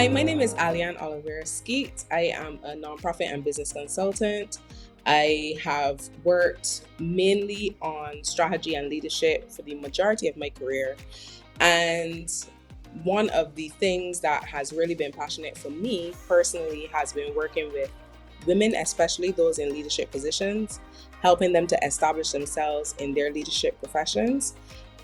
Hi, my name is Alian Ollivierre-Skeete. I am a nonprofit and business consultant. I have worked mainly on strategy and leadership for the majority of my career. And one of the things that has really been passionate for me personally has been working with women, especially those in leadership positions, helping them to establish themselves in their leadership professions,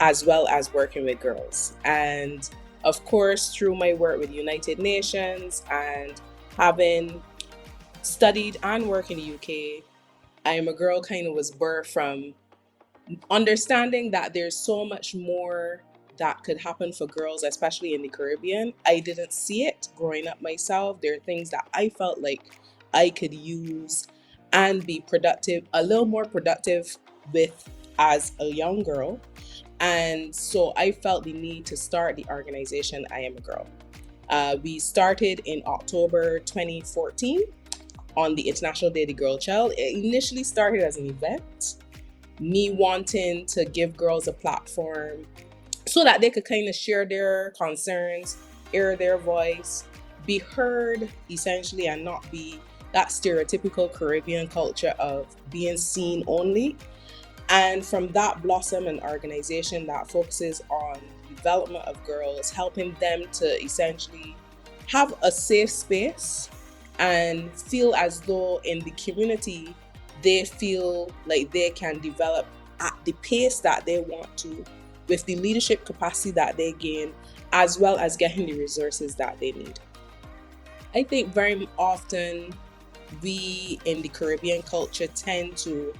as well as working with girls. And of course, through my work with United Nations and having studied and worked in the UK, I Am a Girl kind of was birthed from understanding that there's so much more that could happen for girls, especially in the Caribbean. I didn't see it growing up myself. There are things that I felt like I could use and be productive, a little more productive with as a young girl. And so I felt the need to start the organization I Am a Girl. We started in October 2014 on the International Day of the Girl Child. It initially started as an event, me wanting to give girls a platform so that they could kind of share their concerns, air their voice, be heard essentially, and not be that stereotypical Caribbean culture of being seen only. And from that blossom an organization that focuses on development of girls, helping them to essentially have a safe space and feel as though in the community they feel like they can develop at the pace that they want to, with the leadership capacity that they gain, as well as getting the resources that they need. I think very often we in the Caribbean culture tend to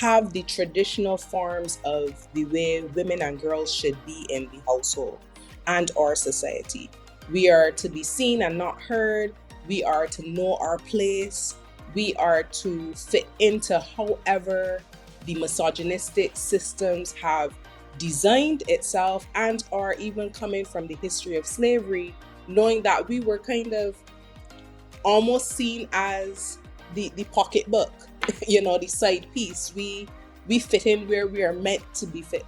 have the traditional forms of the way women and girls should be in the household and our society. We are to be seen and not heard. We are to know our place. We are to fit into however the misogynistic systems have designed itself, and are even coming from the history of slavery, knowing that we were kind of almost seen as the pocketbook, the side piece. We fit in where we are meant to be fit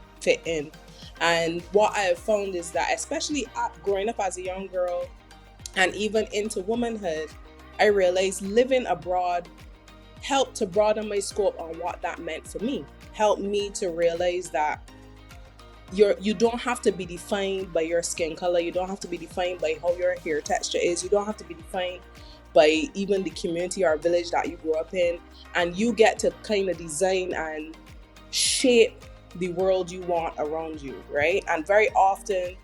in. And what I have found is that, especially growing up as a young girl and even into womanhood, I realized living abroad helped to broaden my scope on what that meant for me. Helped me to realize that you don't have to be defined by your skin color. You don't have to be defined by how your hair texture is. You don't have to be defined by even the community or village that you grew up in. And you get to kind of design and shape the world you want around you, right? And very often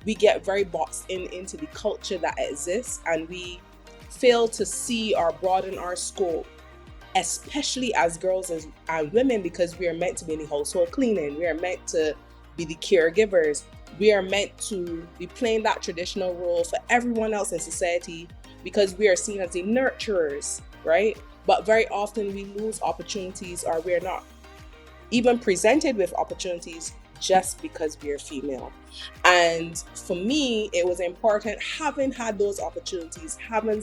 we get very boxed into the culture that exists, and we fail to see or broaden our scope, especially as girls and women, because we are meant to be in the household cleaning. We are meant to be the caregivers. We are meant to be playing that traditional role for everyone else in society, because we are seen as the nurturers, right? But very often we lose opportunities, or we're not even presented with opportunities just because we're female. And for me, it was important, having had those opportunities, having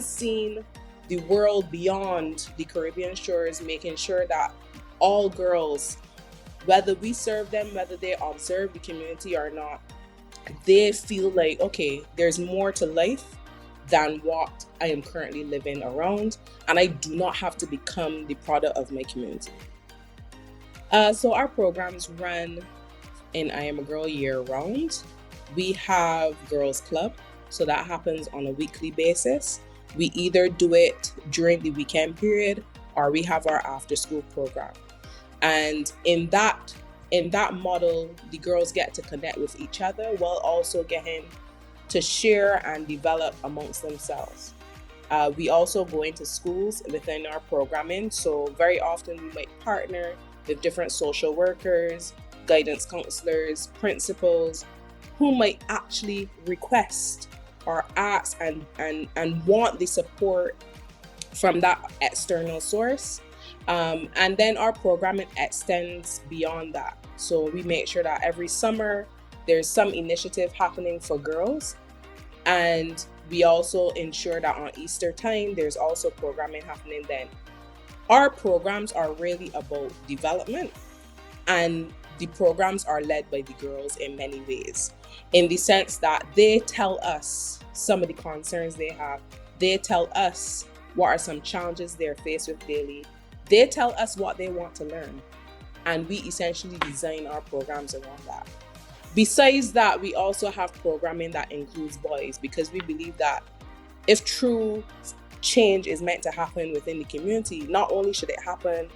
seen the world beyond the Caribbean shores, making sure that all girls, whether we serve them, whether they observe the community or not, they feel like, okay, there's more to life than what I am currently living around, and I do not have to become the product of my community. So our programs run in I Am a Girl year round. We have Girls Club, so that happens on a weekly basis. We either do it during the weekend period, or we have our after school program. And in that model, the girls get to connect with each other while also getting to share and develop amongst themselves. We also go into schools within our programming. So very often we might partner with different social workers, guidance counselors, principals, who might actually request or ask and want the support from that external source. And then our programming extends beyond that. So we make sure that every summer there's some initiative happening for girls. And we also ensure that on Easter time, there's also programming happening then. Our programs are really about development, and the programs are led by the girls in many ways, in the sense that they tell us some of the concerns they have. They tell us what are some challenges they're faced with daily. They tell us what they want to learn, and we essentially design our programs around that. Besides that, we also have programming that includes boys, because we believe that if true change is meant to happen within the community, not only should it happen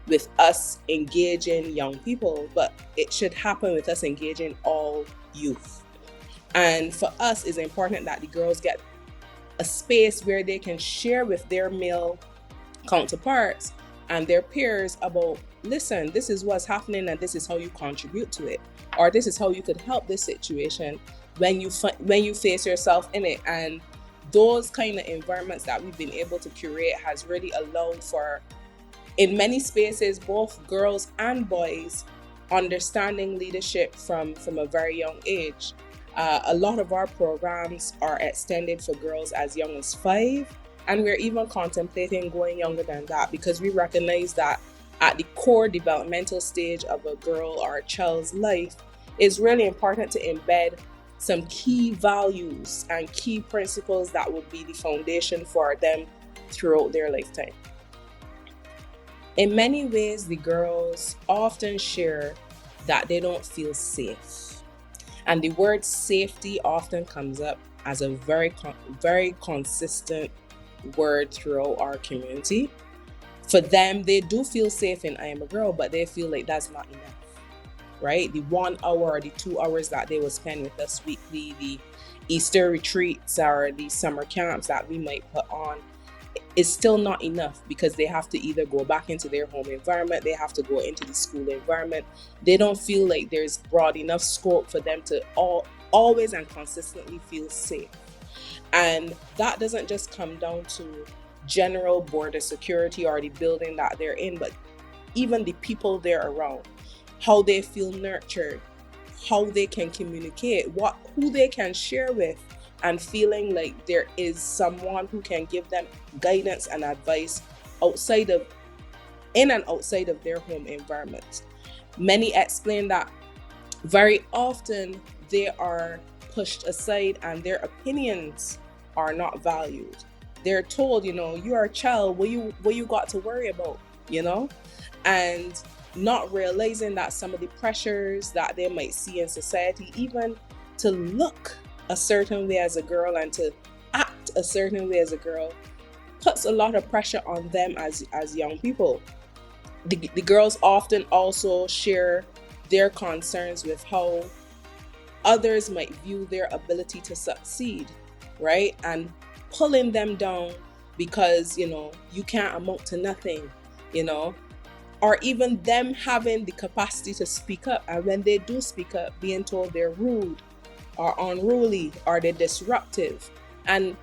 with us engaging young people, but it should happen with us engaging all youth. And for us, it's important that the girls get a space where they can share with their male counterparts and their peers about, listen, this is what's happening and this is how you contribute to it, or this is how you could help this situation when you face yourself in it. And those kind of environments that we've been able to curate has really allowed for, in many spaces, both girls and boys understanding leadership from a very young age. A lot of our programs are extended for girls as young as 5, and we're even contemplating going younger than that, because we recognize that at the core developmental stage of a girl or a child's life, it's really important to embed some key values and key principles that would be the foundation for them throughout their lifetime. In many ways, the girls often share that they don't feel safe. And the word safety often comes up as a very consistent word throughout our community. For them, they do feel safe in I Am a Girl, but they feel like that's not enough, right? The 1 hour or the 2 hours that they will spend with us weekly, the Easter retreats or the summer camps that we might put on, is still not enough, because they have to either go back into their home environment, they have to go into the school environment. They don't feel like there's broad enough scope for them to always and consistently feel safe. And that doesn't just come down to general border security or the building that they're in, but even the people they're around, how they feel nurtured, how they can communicate, who they can share with, and feeling like there is someone who can give them guidance and advice in and outside of their home environment. Many explain that very often they are pushed aside and their opinions are not valued. They're told, you are a child, what you got to worry about, and not realizing that some of the pressures that they might see in society, even to look a certain way as a girl and to act a certain way as a girl, puts a lot of pressure on them as young people. The girls often also share their concerns with how others might view their ability to succeed, right? And pulling them down because, you can't amount to nothing, or even them having the capacity to speak up. And when they do speak up, being told they're rude or unruly or they're disruptive. And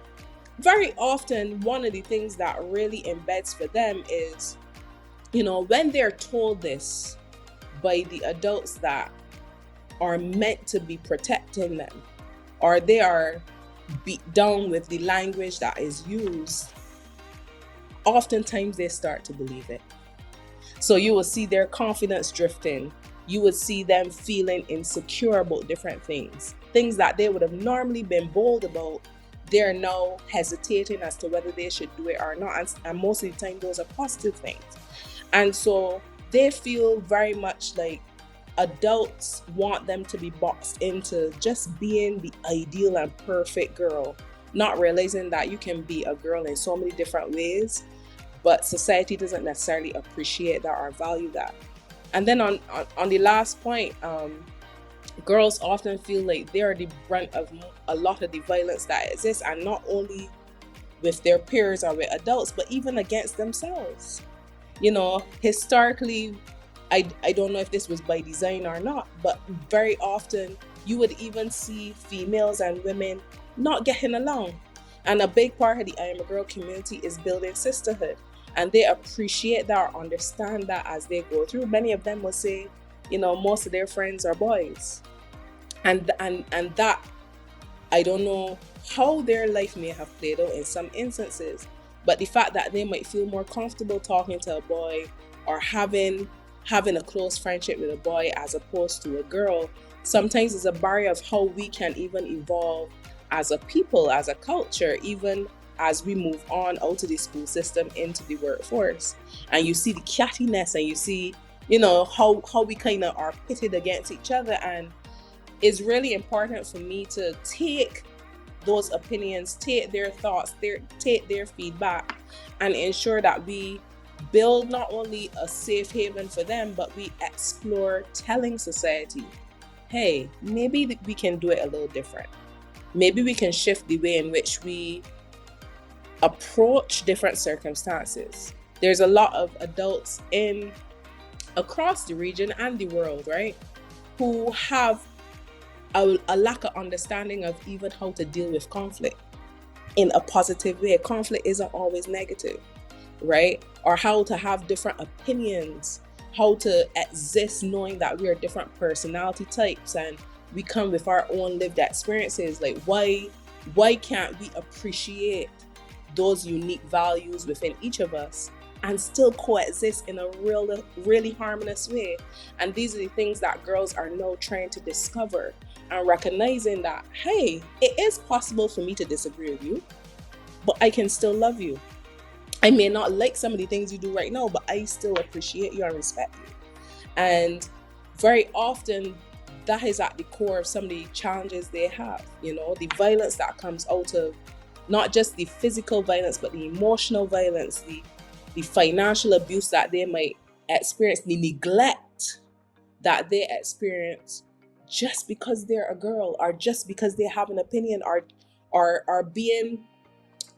very often, one of the things that really embeds for them is, when they're told this by the adults that are meant to be protecting them, or they are beat down with the language that is used, oftentimes they start to believe it. So you will see their confidence drifting. You would see them feeling insecure about different things that they would have normally been bold about. They're now hesitating as to whether they should do it or not. And most of the time, those are positive things. And so they feel very much like adults want them to be boxed into just being the ideal and perfect girl, not realizing that you can be a girl in so many different ways, but society doesn't necessarily appreciate that or value that. And then on the last point, girls often feel like they are the brunt of a lot of the violence that exists, and not only with their peers or with adults, but even against themselves. Historically, I don't know if this was by design or not, but very often you would even see females and women not getting along. And a big part of the I Am a Girl community is building sisterhood. And they appreciate that or understand that as they go through. Many of them will say, most of their friends are boys. And that, I don't know how their life may have played out in some instances, but the fact that they might feel more comfortable talking to a boy or having having a close friendship with a boy as opposed to a girl sometimes is a barrier of how we can even evolve as a people, as a culture, even as we move on out of the school system into the workforce. And you see the cattiness, and you see, how we kind of are pitted against each other. And it's really important for me to take those opinions, take their thoughts, take their feedback, and ensure that we build not only a safe haven for them, but we explore telling society, hey, maybe we can do it a little different. Maybe we can shift the way in which we approach different circumstances. There's a lot of adults across the region and the world, right, who have a lack of understanding of even how to deal with conflict in a positive way. Conflict isn't always negative, right? Or how to have different opinions, how to exist knowing that we are different personality types and we come with our own lived experiences. Like, why can't we appreciate those unique values within each of us and still coexist in a really harmonious way? And these are the things that girls are now trying to discover and recognizing that, hey, it is possible for me to disagree with you, but I can still love you. I may not like some of the things you do right now, but I still appreciate you and respect you. And very often that is at the core of some of the challenges they have, the violence that comes out of not just the physical violence, but the emotional violence, the financial abuse that they might experience, the neglect that they experience just because they're a girl, or just because they have an opinion, are being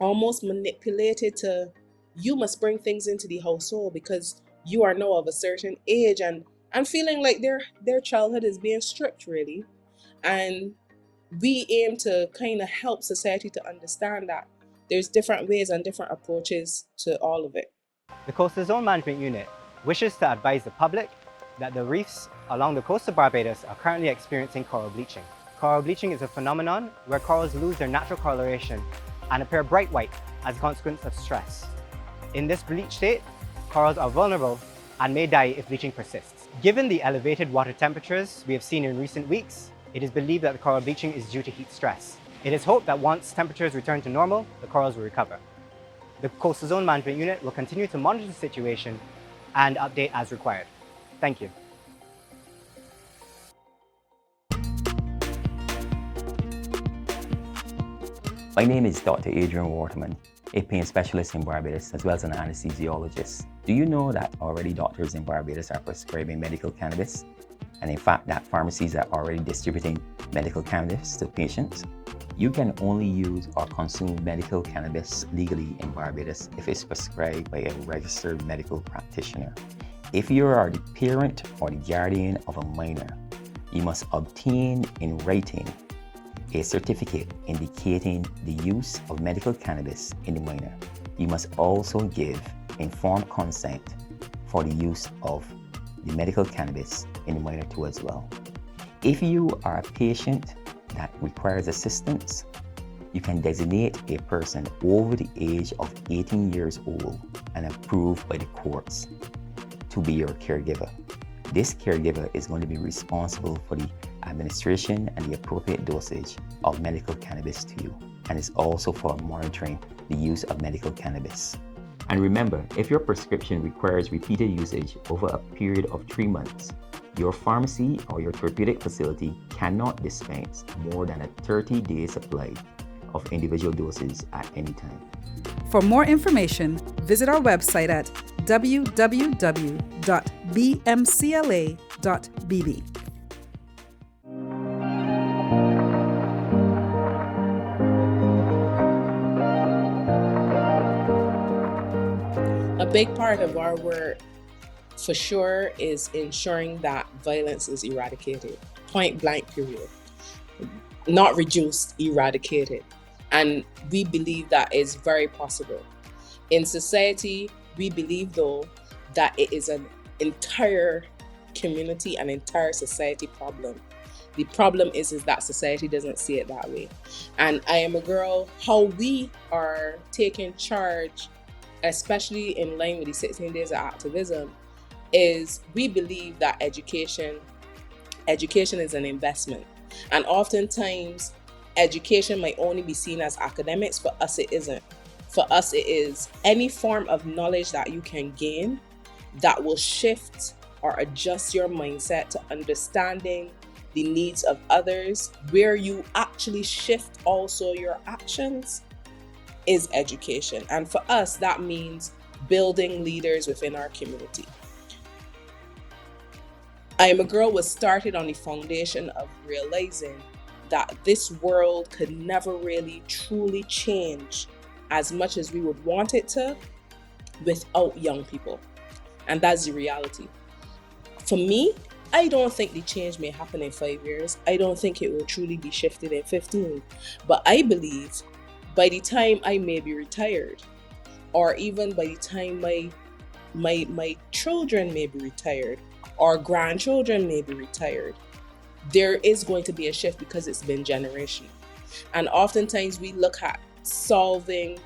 almost manipulated to, you must bring things into the household because you are now of a certain age, and feeling like their childhood is being stripped, really. And we aim to kind of help society to understand that there's different ways and different approaches to all of it. The Coastal Zone Management Unit wishes to advise the public that the reefs along the coast of Barbados are currently experiencing coral bleaching. Coral bleaching is a phenomenon where corals lose their natural coloration and appear bright white as a consequence of stress. In this bleached state, corals are vulnerable and may die if bleaching persists. Given the elevated water temperatures we have seen in recent weeks, it is believed that the coral bleaching is due to heat stress. It is hoped that once temperatures return to normal, the corals will recover. The Coastal Zone Management Unit will continue to monitor the situation and update as required. Thank you. My name is Dr. Adrian Waterman, a pain specialist in Barbados as well as an anesthesiologist. Do you know that already doctors in Barbados are prescribing medical cannabis? And in fact, that pharmacies are already distributing medical cannabis to patients? You can only use or consume medical cannabis legally in Barbados if it's prescribed by a registered medical practitioner. If you are the parent or the guardian of a minor, you must obtain in writing a certificate indicating the use of medical cannabis in the minor. You must also give informed consent for the use of the medical cannabis in the minor too as well. If you are a patient that requires assistance, you can designate a person over the age of 18 years old and approved by the courts to be your caregiver. This caregiver is going to be responsible for the administration and the appropriate dosage of medical cannabis to you, and is also for monitoring the use of medical cannabis. And remember, if your prescription requires repeated usage over a period of 3 months, your pharmacy or your therapeutic facility cannot dispense more than a 30-day supply of individual doses at any time. For more information, visit our website at www.bmcla.bb. A big part of our work, for sure, is ensuring that violence is eradicated, point blank period. Not reduced, eradicated. And we believe that is very possible. In society, we believe, though, that it is an entire community, an entire society problem. The problem is that society doesn't see it that way. And I Am a Girl, how we are taking charge, especially in line with the 16 days of activism, is we believe that education is an investment. And oftentimes, education might only be seen as academics. For us, it isn't. For us, it is any form of knowledge that you can gain that will shift or adjust your mindset to understanding the needs of others, where you actually shift also your actions, is education. And for us, that means building leaders within our community. I Am a Girl was started on the foundation of realizing that this world could never really truly change as much as we would want it to without young people. And that's the reality. For me, I don't think the change may happen in 5 years. I don't think it will truly be shifted in 15. But I believe by the time I may be retired, or even by the time my children may be retired, or grandchildren may be retired, there is going to be a shift because it's been generational. And oftentimes we look at solving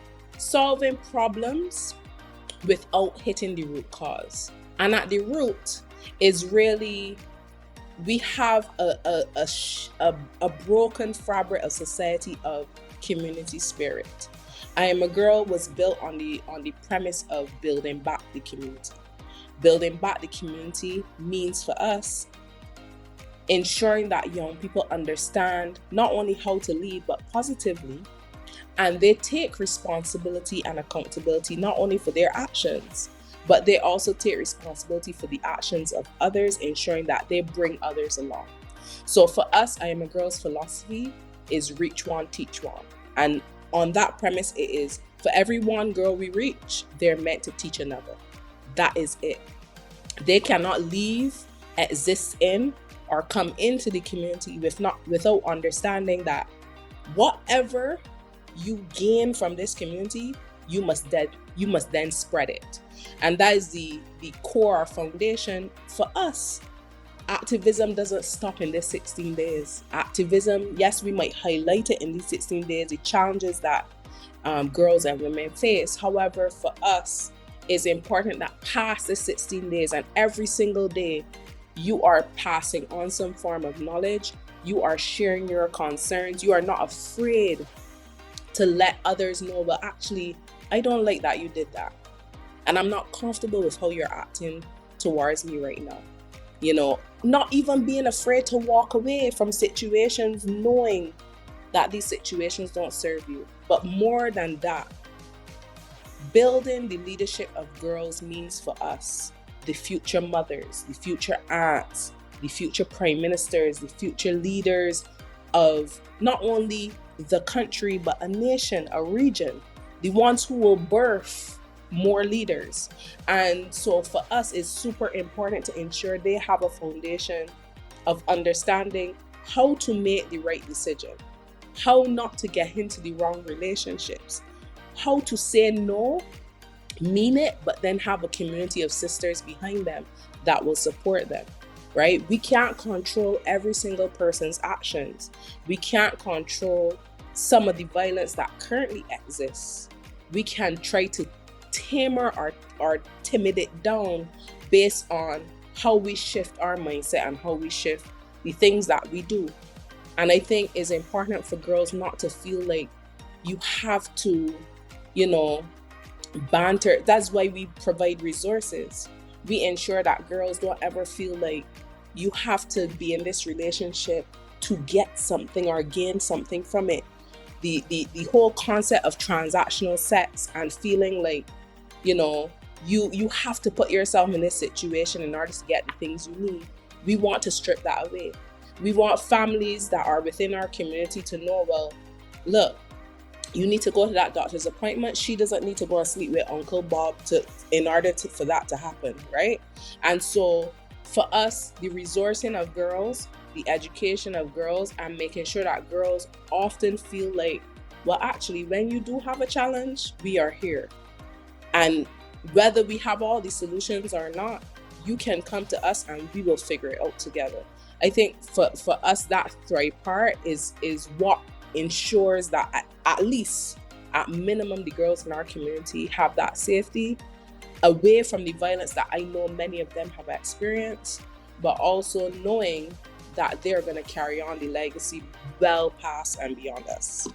problems without hitting the root cause. And at the root is really, we have a broken fabric of society of community spirit. I Am a Girl was built on the premise of building back the community. Building back the community means for us ensuring that young people understand not only how to lead, but positively, and they take responsibility and accountability not only for their actions, but they also take responsibility for the actions of others, ensuring that they bring others along. So for us, I Am a Girl's philosophy is reach one, teach one. And on that premise, it is for every one girl we reach, they're meant to teach another. That is it. They cannot leave, exist in, or come into the community without understanding that whatever you gain from this community, you must then spread it. And that is the core foundation for us. Activism doesn't stop in these 16 days. Activism, yes, we might highlight it in these 16 days, the challenges that girls and women face. However, for us, it's important that past the 16 days and every single day, you are passing on some form of knowledge. You are sharing your concerns. You are not afraid to let others know, well, actually, I don't like that you did that. And I'm not comfortable with how you're acting towards me right now. You know, not even being afraid to walk away from situations, knowing that these situations don't serve you. But more than that, building the leadership of girls means for us, the future mothers, the future aunts, the future prime ministers, the future leaders of not only the country, but a nation, a region, the ones who will birth more leaders. And so for us, it's super important to ensure they have a foundation of understanding how to make the right decision, how not to get into the wrong relationships, how to say no, mean it, but then have a community of sisters behind them that will support them, right? We can't control every single person's actions. We can't control some of the violence that currently exists. We can try to tamer or timid it down based on how we shift our mindset and how we shift the things that we do. And I think it's important for girls not to feel like you have to, banter. That's why we provide resources. We ensure that girls don't ever feel like you have to be in this relationship to get something or gain something from it. The whole concept of transactional sex and feeling like, you have to put yourself in this situation in order to get the things you need. We want to strip that away. We want families that are within our community to know, well, look, you need to go to that doctor's appointment. She doesn't need to go and sleep with Uncle Bob for that to happen, right? And so for us, the resourcing of girls, the education of girls, and making sure that girls often feel like, well, actually, when you do have a challenge, we are here. And whether we have all the solutions or not, you can come to us and we will figure it out together. I think for us, that thrive part is what ensures that at least, at minimum, the girls in our community have that safety away from the violence that I know many of them have experienced, but also knowing that they're going to carry on the legacy well past and beyond us.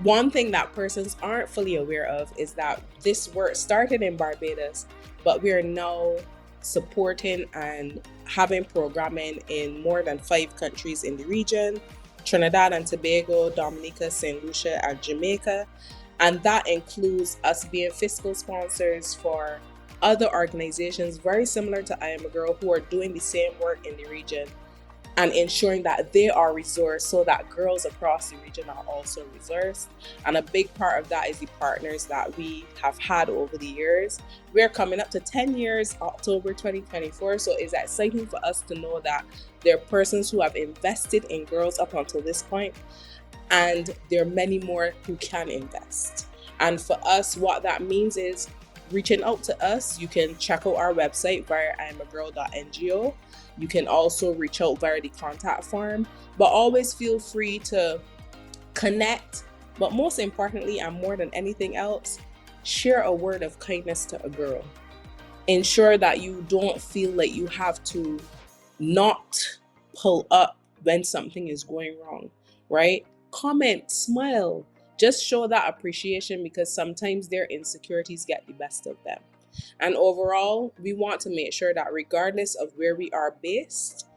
One thing that persons aren't fully aware of is that this work started in Barbados, but we are now supporting and having programming in more than 5 countries in the region: Trinidad and Tobago, Dominica, St. Lucia, and Jamaica. And that includes us being fiscal sponsors for other organizations very similar to I Am a Girl who are doing the same work in the region, and ensuring that they are resourced so that girls across the region are also resourced. And a big part of that is the partners that we have had over the years. We're coming up to 10 years, October 2024, so it's exciting for us to know that there are persons who have invested in girls up until this point, and there are many more who can invest. And for us, what that means is reaching out to us. You can check out our website via imagirl.ngo. You can also reach out via the contact form, but always feel free to connect. But most importantly, and more than anything else, share a word of kindness to a girl. Ensure that you don't feel like you have to not pull up when something is going wrong, right? Comment, smile, just show that appreciation, because sometimes their insecurities get the best of them. And overall, we want to make sure that regardless of where we are based,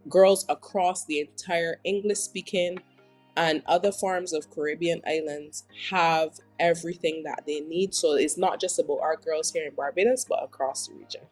girls across the entire English-speaking and other forms of Caribbean islands have everything that they need. So it's not just about our girls here in Barbados, but across the region.